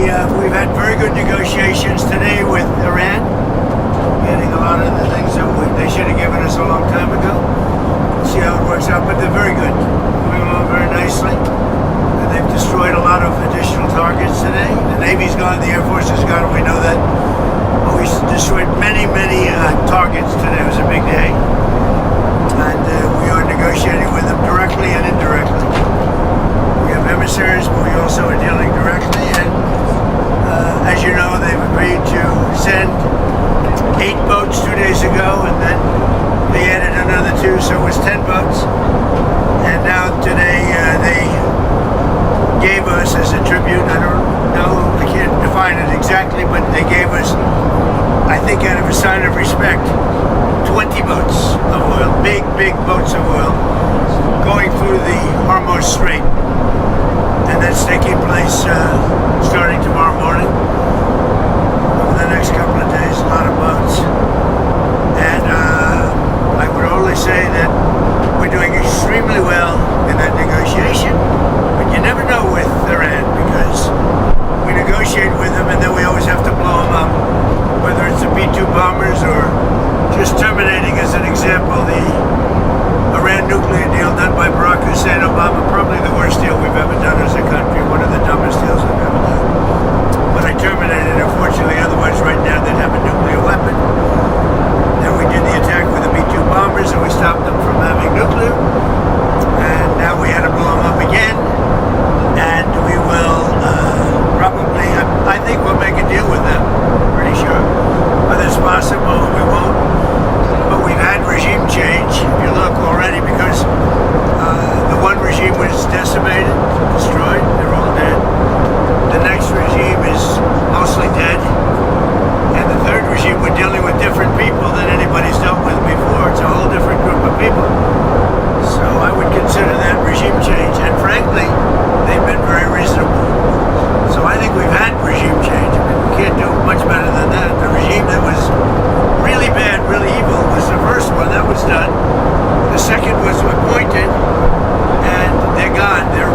we've had very good negotiations today with Iran, getting a lot of the things that they should have given us a long time ago. We'll see how it works out, but they're very good, moving along very nicely. And they've destroyed a lot of additional targets today. The Navy's gone, the Air Force has gone, we know that. But we destroyed many targets today. It was a big day. And we are negotiating with them directly and indirectly. We have emissaries, but we also are dealing directly. And as you know, they've agreed to send 8 boats 2 days ago, and then they added another 2, so it was 10 boats. And now today they gave us as a tribute, I don't know, I can't define it exactly, but they gave us, I think out of a sign of respect, 20 boats of oil, big boats of oil, going through the Hormuz Strait. And that's taking place starting tomorrow morning. Over the next couple of days, a lot of boats. And I would only say that we're doing extremely well in that negotiation. But you never know with Iran, because we negotiate with them and then we always have to blow them up. Whether it's the B-2 bombers or just terminating, as an example, the Iran nuclear deal done by Barack Hussein Obama, probably the worst deal we've ever done as a country, one of the dumbest deals we've ever done. But I terminated it, unfortunately, otherwise right now they'd have a nuclear weapon. Then we did the attack with the B-2 bombers and we stopped them from having nuclear. And now we had to blow them up again. And we will probably, I think we'll make a deal with them, pretty sure. Whether it's possible, we won't. But we've had regime change, if you look already, because the one regime was decimated, destroyed, they're all dead. The next regime is mostly dead. And the third regime, we're dealing with different people than anybody's dealt with before. It's a whole different group of people. So I would consider that regime change. And frankly, they've been very reasonable. So I think we've had regime change. I mean, we can't do much better than that. The regime that was really bad, really evil, was the first one. That was done. The second was appointed, and they're gone. They're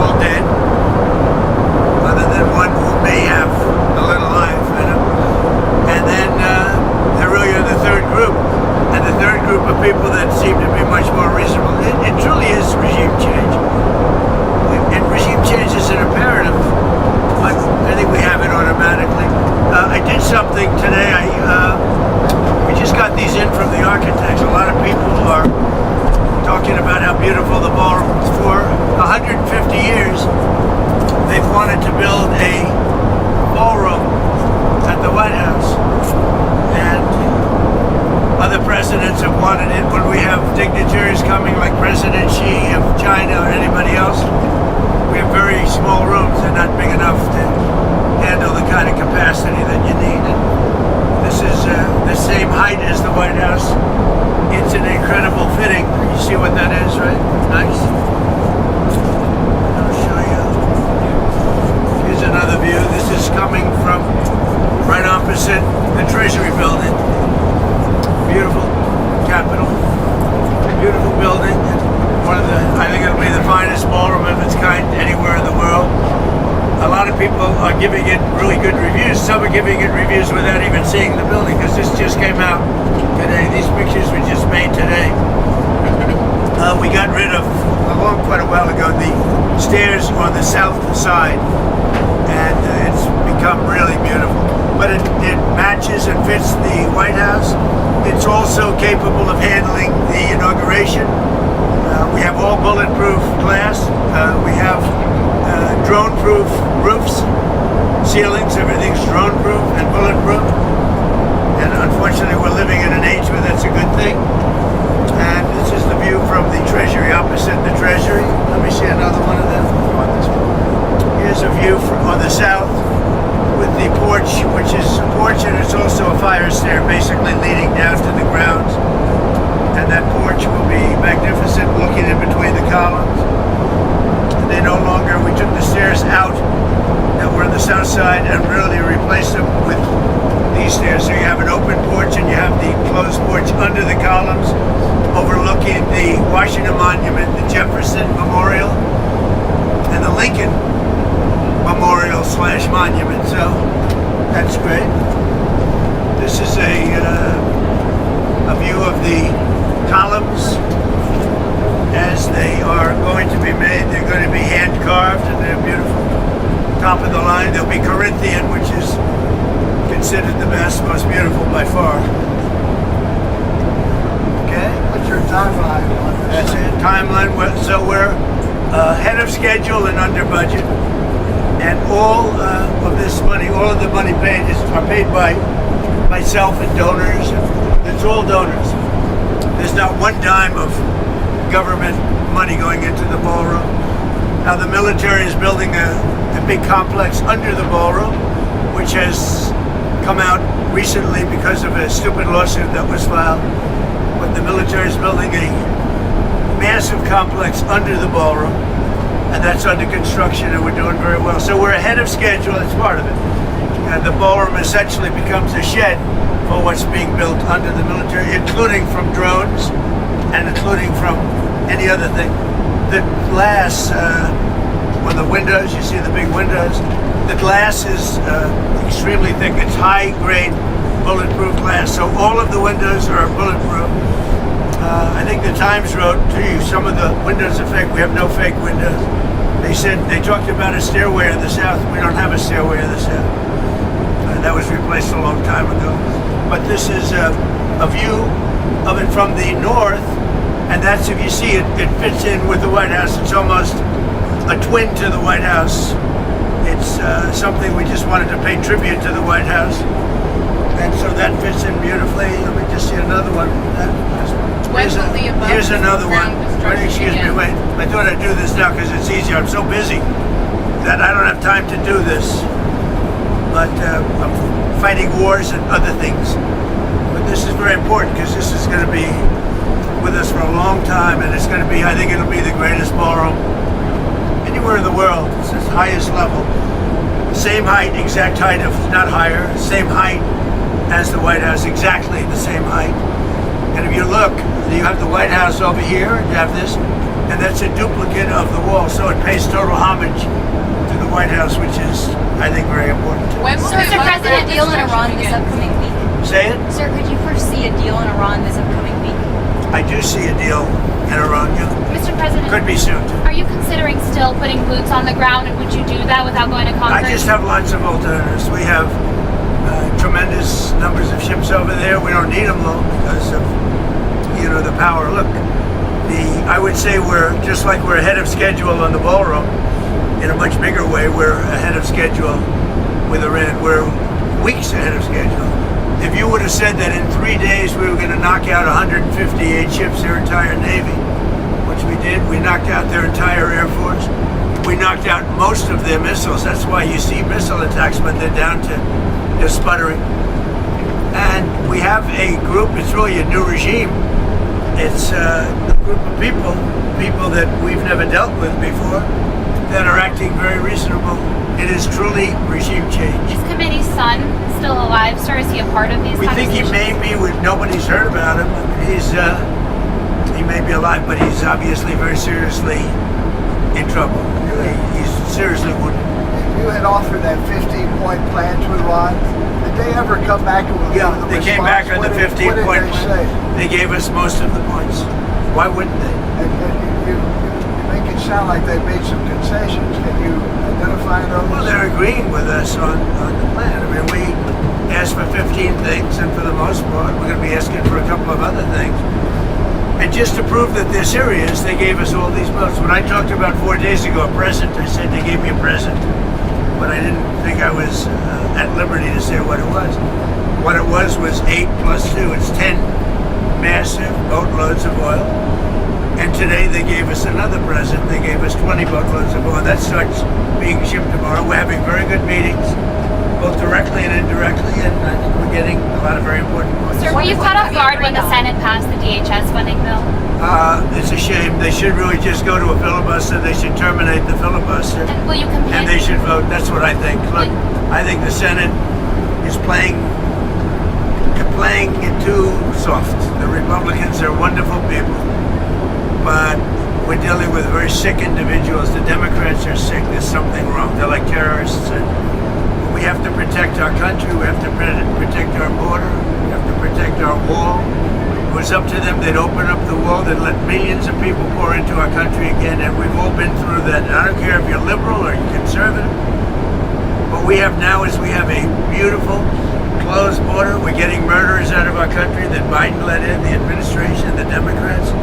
all dead, other than one who may have a little life in him. And then there really are the third group. And the third group of people that seem to be much more reasonable. It truly is regime change. And regime change is an imperative. I think we have it automatically. I did something today. We just got these in from the architects. A lot of people are talking about how beautiful the ballroom is. For 150 years, they've wanted to build a ballroom at the White House. And other presidents have wanted it. When we have dignitaries coming, like President Xi of China or anybody else, we have very small rooms. They're not big enough to handle the kind of capacity that you need. And this is the same height as the White House. It's an incredible fitting. You see what that is, right? Nice. I'll show you. Here's another view. This is coming from right opposite the Treasury building. Beautiful Capitol. Beautiful building. I think it'll be the finest ballroom of its kind anywhere in the world. A lot of people are giving it really good reviews. Some are giving it reviews without even seeing the building, because this just came out today. These pictures were just made today. We got rid of, quite a while ago, the stairs on the south side, and it's become really beautiful. But it matches and fits the White House. It's also capable of handling the inauguration. We have all bulletproof glass. We have drone-proof roofs, ceilings, everything's drone-proof and bulletproof. And unfortunately, we're living in an age where that's a good thing. And this is the view from the Treasury, opposite the Treasury. Let me see another one of them. Here's a view on the south with the porch, which is a porch, and it's also a fire stair, basically leading down to the grounds. And that porch will be magnificent, looking in between the columns. And they no longer, we took the stairs out that were on the south side and really replaced them with these stairs. So you have an open porch and you have the closed porch under the columns, overlooking the Washington Monument, the Jefferson Memorial, and the Lincoln Memorial / monument, so that's great. This is a view of the columns as they are going to be made. They're going to be hand carved and they're beautiful. Top of the line, they'll be Corinthian, which is considered the best, most beautiful by far. Okay? What's your timeline on this? That's it. Timeline. So we're ahead of schedule and under budget. And all of this money, all of the money paid are paid by myself and donors. It's all donors. There's not one dime of government money going into the ballroom. Now the military is building a big complex under the ballroom, which has come out recently because of a stupid lawsuit that was filed. But the military is building a massive complex under the ballroom, and that's under construction, and we're doing very well. So we're ahead of schedule. That's part of it. And the ballroom essentially becomes a shed for what's being built under the military, including from drones and including from any other thing. The glass on the windows, you see the big windows, the glass is extremely thick. It's high-grade bulletproof glass, so all of the windows are bulletproof. I think the Times wrote, gee, some of the windows are fake. We have no fake windows. They talked about a stairway in the south. We don't have a stairway in the south. That was replaced a long time ago. But this is a view of it from the north, and that's, if you see it, it fits in with the White House. It's almost a twin to the White House. It's something we just wanted to pay tribute to the White House. And so that fits in beautifully. Let me just see another one. Here's another one. Excuse me, wait. I thought I'd do this now because it's easier. I'm so busy that I don't have time to do this. But I'm fighting wars and other things. But this is very important because this is going to be with us for a long time, and it's going to be, I think it'll be the greatest ballroom anywhere in the world. It's the highest level. Same height, exact height, if not higher. Same height as the White House, exactly the same height. And if you look, you have the White House over here, and you have this, and that's a duplicate of the wall, so it pays total homage to the White House, which is, I think, very important. Sir, Mr. President, deal in Iran this upcoming week. Say it? Sir, could you foresee a deal in Iran this upcoming week? I do see a deal in Iran, yeah. Mr. President, Could be soon. are you considering still putting boots on the ground, and would you do that without going to I Congress? just have lots of alternatives. We have tremendous numbers of ships over there. We don't need them though because of, the power. Look, I would say we're just like we're ahead of schedule on the ballroom. In a much bigger way, we're ahead of schedule with Iran. We're weeks ahead of schedule. If you would have said that in 3 days we were going to knock out 158 ships, their entire Navy, which we did, we knocked out their entire Air Force. We knocked out most of their missiles. That's why you see missile attacks, but they're down to they're sputtering. And we have a group, it's really a new regime. It's a group of people that we've never dealt with before, that are acting very reasonable. It is truly regime change. Is committee's son still alive, sir? Is he a part of these We think he conversations? may be, nobody's heard about him. He may be alive, but he's obviously very seriously in trouble. He's seriously wounded. You had offered that 15-point plan to Iran. Did they ever come back with Yeah, a they response? came back on the 15-point What did they say? plan. They gave us most of the points. Why wouldn't they? And you make it sound like they made some concessions. Can you identify those? Well, they're agreeing with us on the plan. I mean, we asked for 15 things, and for the most part, we're going to be asking for a couple of other things. And just to prove that they're serious, they gave us all these votes. When I talked about 4 days ago a present, I said they gave me a present. But I didn't think I was at liberty to say what it was. What it was 8 plus 2. It's 10 massive boatloads of oil. And today they gave us another present. They gave us 20 boatloads of oil. That starts being shipped tomorrow. We're having very good meetings, both directly and indirectly, and I think we're getting a lot of very important points. Sir, were you caught off guard when the Senate passed the DHS funding bill? It's a shame. They should really just go to a filibuster. They should terminate the filibuster. And will you campaign? And they should vote. That's what I think. Look, I think the Senate is playing it too soft. The Republicans are wonderful people, but we're dealing with very sick individuals. The Democrats are sick. There's something wrong. They're like terrorists, and We have to protect our country. We have to protect our border. We have to protect our wall. If it was up to them, they'd open up the wall. They'd let millions of people pour into our country again. And we've all been through that. I don't care if you're liberal or you're conservative. What we have now is we have a beautiful, closed border. We're getting murderers out of our country that Biden let in, the administration, the Democrats.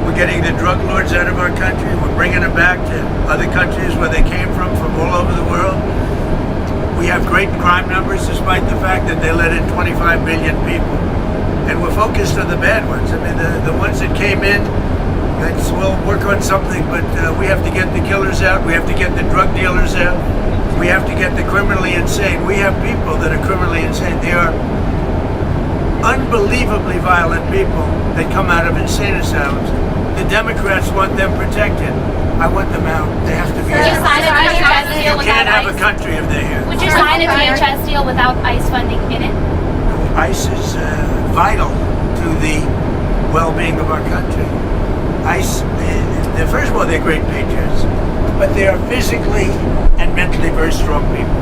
We're getting the drug lords out of our country. We're bringing them back to other countries where they came from all over the world. We have great crime numbers despite the fact that they let in 25 million people. And we're focused on the bad ones. I mean, the ones that came in, we'll work on something, but we have to get the killers out. We have to get the drug dealers out. We have to get the criminally insane. We have people that are criminally insane. They are unbelievably violent people that come out of insane asylums. The Democrats want them protected. I want them out. They have to be Would you out. sign a DHS deal You without can't have a ICE? country if they're here. Would you sign a DHS deal without ICE funding in it? ICE is vital to the well-being of our country. ICE, first of all, they're great patriots, but they are physically and mentally very strong people.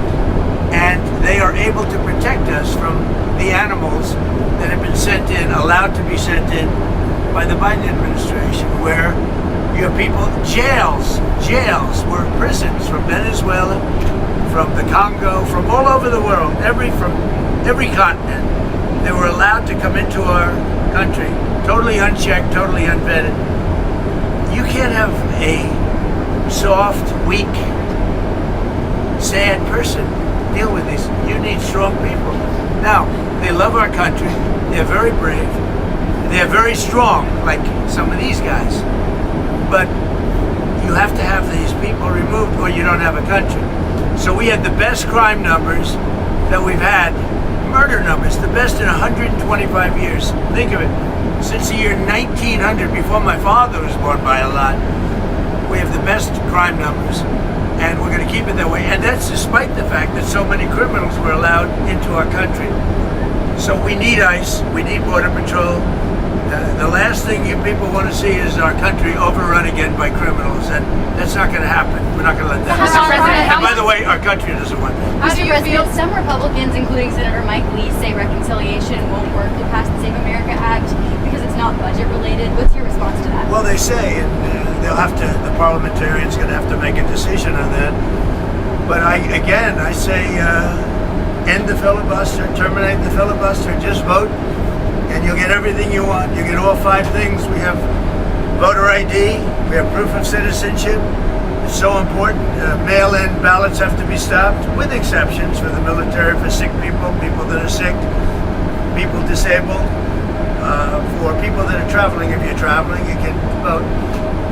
And they are able to protect us from the animals that have been sent in, allowed to be sent in by the Biden administration, where you have people, jails were prisons from Venezuela, from the Congo, from all over the world, from every continent. They were allowed to come into our country, totally unchecked, totally unvetted. You can't have a soft, weak, sad person deal with this. You need strong people. Now, they love our country. They're very brave. They're very strong, like some of these guys. But you have to have these people removed or you don't have a country. So we had the best crime numbers that we've had, murder numbers, the best in 125 years. Think of it. Since the year 1900, before my father was born by a lot, we have the best crime numbers. And we're going to keep it that way. And that's despite the fact that so many criminals were allowed into our country. So we need ICE, we need Border Patrol. The last thing you people want to see is our country overrun again by criminals, and that's not going to happen. We're not going to let that Mr. President, happen. And by the way, our country doesn't want that. Mr. President, some Republicans, including Senator Mike Lee, say reconciliation won't work to pass the Save America Act because it's not budget related. What's your response to that? Well, they say, and the parliamentarians going to have to make a decision on that. But I say, end the filibuster, terminate the filibuster, just vote, and you'll get everything you want. You get all 5 things. We have voter ID, we have proof of citizenship. It's so important. Mail-in ballots have to be stopped, with exceptions for the military, for sick people, people that are sick, people disabled, for people that are traveling. If you're traveling, you can vote.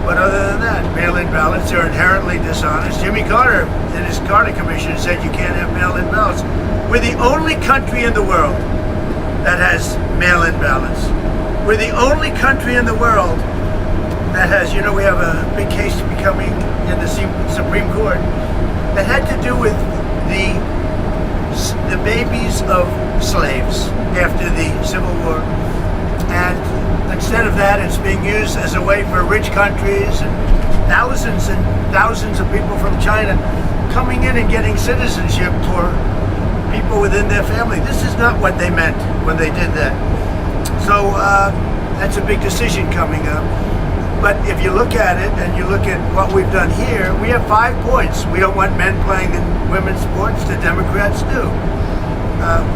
But other than that, mail-in ballots are inherently dishonest. Jimmy Carter, in his Carter Commission, said you can't have mail-in ballots. We're the only country in the world that has mail-in ballots. We're the only country in the world that has, we have a big case coming in the Supreme Court that had to do with the babies of slaves after the Civil War. And instead of that, it's being used as a way for rich countries and thousands of people from China coming in and getting citizenship for people within their family. This is not what they meant when they did that. So that's a big decision coming up. But if you look at it and you look at what we've done here, we have 5 points. We don't want men playing in women's sports. The Democrats do.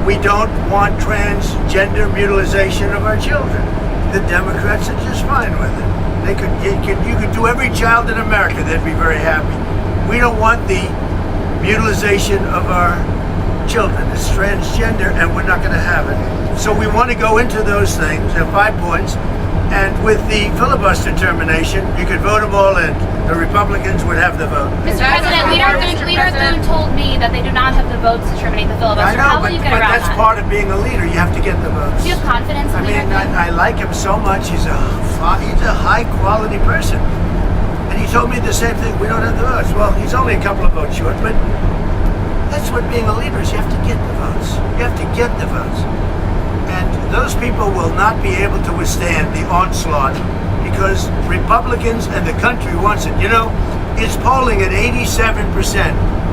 We don't want transgender mutilization of our children. The Democrats are just fine with it. You could do every child in America, they'd be very happy. We don't want the mutilization of our children. It's transgender, and we're not going to have it. So we want to go into those things. There are 5 points. And with the filibuster termination, you could vote them all in. The Republicans would have the vote. Mr. President, Leader Thune told me that they do not have the votes to terminate the I filibuster. know, How will you get but around that's that? part of being a leader. You have to get the votes. Do you have confidence in Leader Thune? I like him so much. He's a high quality person. And he told me the same thing. We don't have the votes. Well, he's only a couple of votes short, but that's what being a leader is. You have to get the votes. You have to get the votes. And those people will not be able to withstand the onslaught because Republicans and the country wants it. It's polling at 87%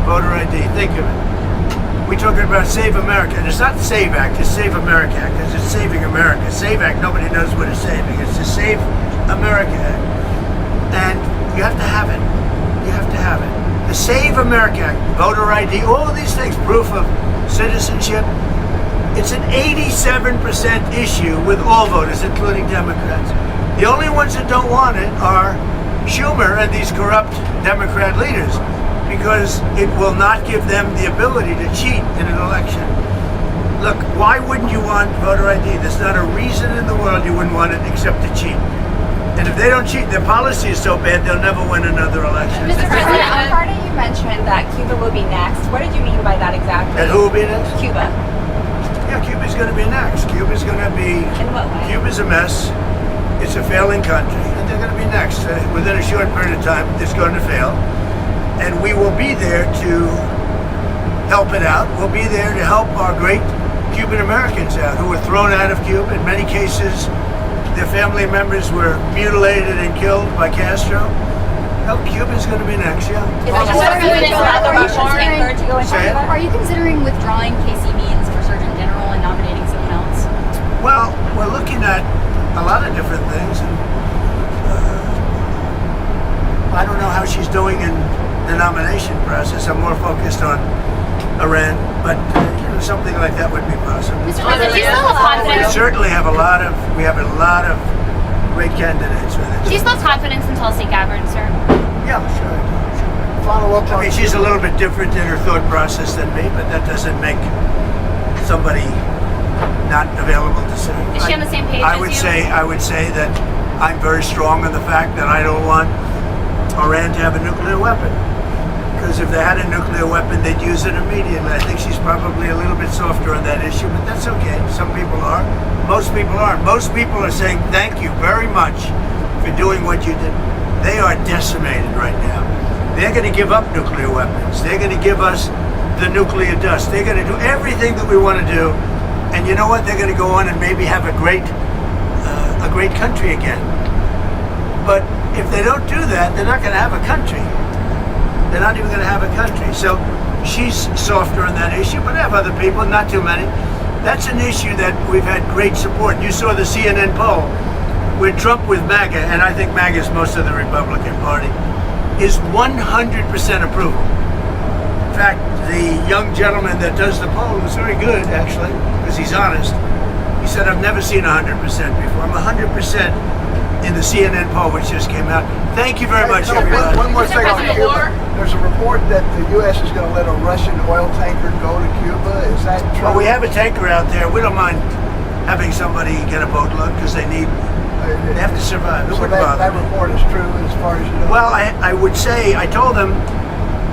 voter ID. Think of it. we're talking about Save America. And it's not Save Act, it's Save America Act, because it's saving America. Save Act, nobody knows what it's saving. It's the Save America Act. And you have to have it. You have to have it. The Save America Act, voter ID, all of these things, proof of citizenship. It's an 87% issue with all voters, including Democrats. The only ones that don't want it are Schumer and these corrupt Democrat leaders, because it will not give them the ability to cheat in an election. Look, why wouldn't you want voter ID? There's not a reason in the world you wouldn't want it except to cheat. And if they don't cheat, their policy is so bad they'll never win another election. Mr. President, on Friday you mentioned that Cuba will be next. What did you mean by that exactly? And who will be next? Cuba. Yeah, Cuba's going to be next. Cuba's going to be... In what way? Cuba's a mess. It's a failing country, and they're going to be next. Within a short period of time, it's going to fail. And we will be there to help it out. We'll be there to help our great Cuban Americans out who were thrown out of Cuba. In many cases, their family members were mutilated and killed by Castro. Well, Cuba's going to be next, yeah. Is that just Are you allowed the Russians considering- in to go into Say it. Cuba? Are you considering withdrawing Casey Means for Surgeon General and nominating someone else? Well, we're looking at a lot of different things. And, I don't know how she's doing in the nomination process. I'm more focused on Iran, but something like that would be possible. Mr. President, do you still have We confidence? certainly have a lot of great candidates with Do you it. still have confidence in Tulsi Gabbard, sir? Yeah, sure. Follow up I on mean, she's a little bit different in her thought process than me, but that doesn't make somebody not available to serve. Is she on the same page I as would you? I would say that I'm very strong on the fact that I don't want Iran to have a nuclear weapon. Because if they had a nuclear weapon, they'd use it immediately. I think she's probably a little bit softer on that issue, but that's okay. Some people are. Most people aren't. Most people are saying thank you very much for doing what you did. They are decimated right now. They're going to give up nuclear weapons. They're going to give us the nuclear dust. They're going to do everything that we want to do. And you know what? They're going to go on and maybe have a great country again. But if they don't do that, they're not going to have a country. They're not even going to have a country. So she's softer on that issue, but I have other people, not too many. That's an issue that we've had great support. You saw the CNN poll where Trump with MAGA, and I think MAGA is most of the Republican Party, is 100% approval. In fact, the young gentleman that does the poll was very good, actually, because he's honest. He said, I've never seen 100% before. I'm 100% in the CNN poll, which just came out. Thank you very much, everybody. One more thing on Cuba. There's a report that the U.S. is going to let a Russian oil tanker go to Cuba. Is that true? Well, we have a tanker out there. We don't mind having somebody get a boatload because they have to survive. It So wouldn't bother that me. report is true as far as you know? Well, I would say, I told them,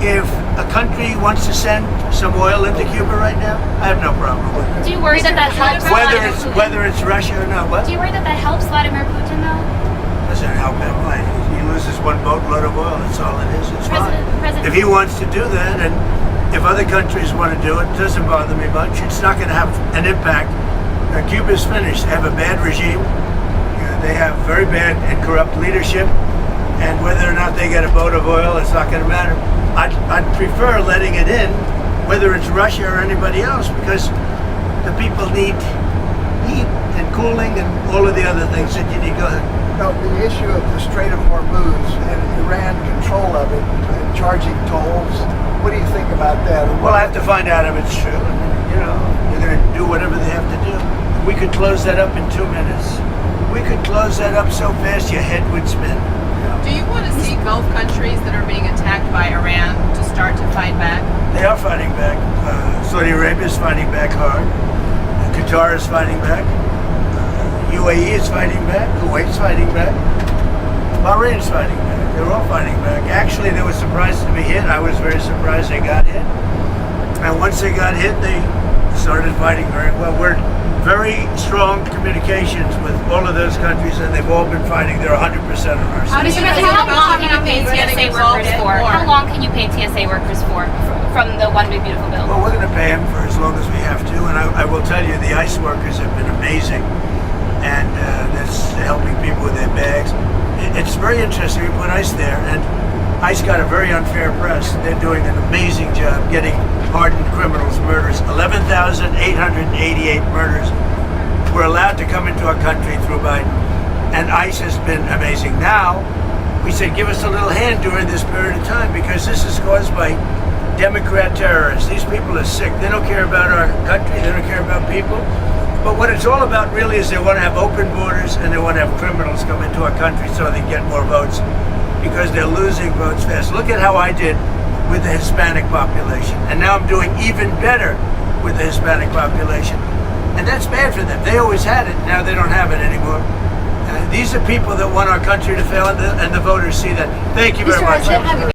if a country wants to send some oil into Cuba right now, I have no problem with it. Do you worry that helps Whether it's Russia or not, what? Do you worry that helps Vladimir Putin, though? Doesn't help him. He loses one boatload of oil. That's all it is. It's fine. President- If he wants to do that, and if other countries want to do it, it doesn't bother me much. It's not going to have an impact. Cuba's finished. They have a bad regime. They have very bad and corrupt leadership. And whether or not they get a boat of oil, it's not going to matter. I'd prefer letting it in, whether it's Russia or anybody else, because the people need heat and cooling and all of the other things that you need. Go ahead. No, the issue of the Strait of Hormuz and Iran control of it and charging tolls, what do you think about that? Well, I have to find out if it's true. They're going to do whatever they have to do. We could close that up in 2 minutes. We could close that up so fast your head would spin. Do you want to see Gulf countries that are being attacked by Iran to start to fight back? They are fighting back. Saudi Arabia is fighting back hard. Qatar is fighting back. UAE is fighting back. Kuwait's fighting back. Bahrain's fighting back. They're all fighting back. Actually, they were surprised to be hit. I was very surprised they got hit. And once they got hit, they started fighting very well. We're very strong communications with all of those countries, and they've all been fighting. They're 100% on our side. Mr. President, how long can you pay TSA workers for? How long can you pay TSA workers for from the One Big Beautiful Bill? Well, we're going to pay them for as long as we have to, and I will tell you, the ICE workers have been amazing, and that's helping people with their bags. It's very interesting. We put ICE there, and ICE got a very unfair press. They're doing an amazing job getting hardened criminals, murders. 11,888 murders were allowed to come into our country through Biden. And ICE has been amazing. Now, we said, give us a little hand during this period of time, because this is caused by Democrat terrorists. These people are sick. They don't care about our country. They don't care about people. But what it's all about really is they want to have open borders, and they want to have criminals come into our country so they get more votes, because they're losing votes fast. Look at how I did with the Hispanic population. And now I'm doing even better with the Hispanic population. And that's bad for them. They always had it. Now they don't have it anymore. These are people that want our country to fail, and the voters see that. Thank you very Mr. much. President, have you